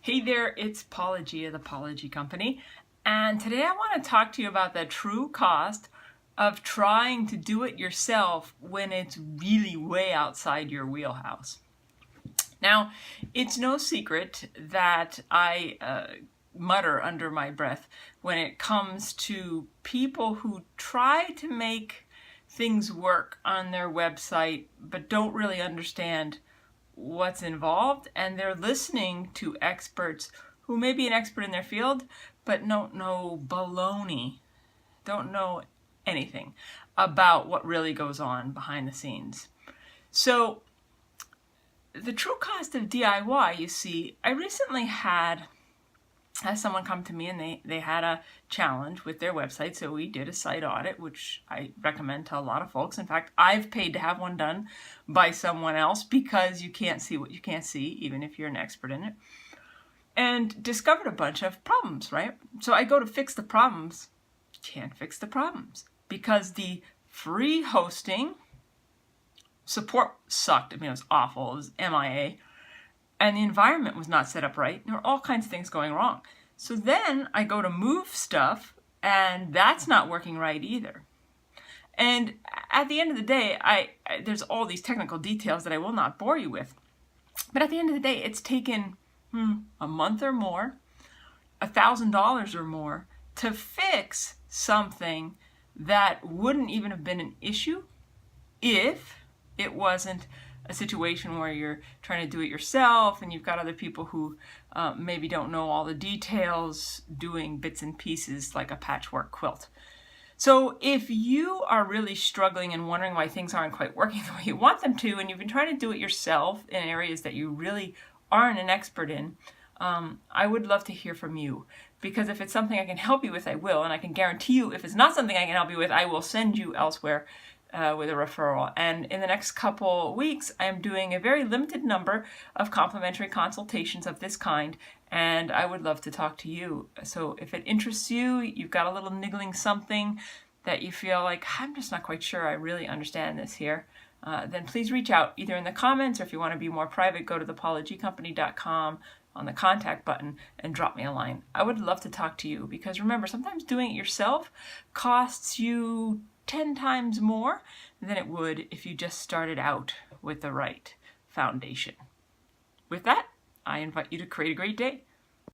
Hey there, it's Apology of the Apology Company, and today I want to talk to you about the true cost of trying to do it yourself when it's really way outside your wheelhouse. Now, it's no secret that I mutter under my breath when it comes to people who try to make things work on their website but don't really understand what's involved, and they're listening to experts who may be an expert in their field but don't know baloney, don't know anything about what really goes on behind the scenes. So the true cost of DIY, you see, I recently had someone come to me and they had a challenge with their website, so we did a site audit, which I recommend to a lot of folks. In fact, I've paid to have one done by someone else because you can't see what you can't see, even if you're an expert in it, and discovered a bunch of problems, right? So I go to fix the problems, can't fix the problems because the free hosting support sucked. I mean, it was awful. It was MIA. And the environment was not set up right. There were all kinds of things going wrong. So then I go to move stuff, and that's not working right either. And at the end of the day, there's all these technical details that I will not bore you with. But at the end of the day, it's taken a month or more, $1,000 or more to fix something that wouldn't even have been an issue if it wasn't a situation where you're trying to do it yourself and you've got other people who maybe don't know all the details doing bits and pieces like a patchwork quilt. So if you are really struggling and wondering why things aren't quite working the way you want them to, and you've been trying to do it yourself in areas that you really aren't an expert in, I would love to hear from you, because if it's something I can help you with, I will, and I can guarantee you if it's not something I can help you with, I will send you elsewhere with a referral. And in the next couple weeks, I'm doing a very limited number of complimentary consultations of this kind, and I would love to talk to you. So if it interests you, you've got a little niggling something that you feel like, I'm just not quite sure I really understand this here, then please reach out either in the comments, or if you want to be more private, go to theapologycompany.com on the contact button and drop me a line. I would love to talk to you, because remember, sometimes doing it yourself costs you 10 times more than it would if you just started out with the right foundation. With that, I invite you to create a great day.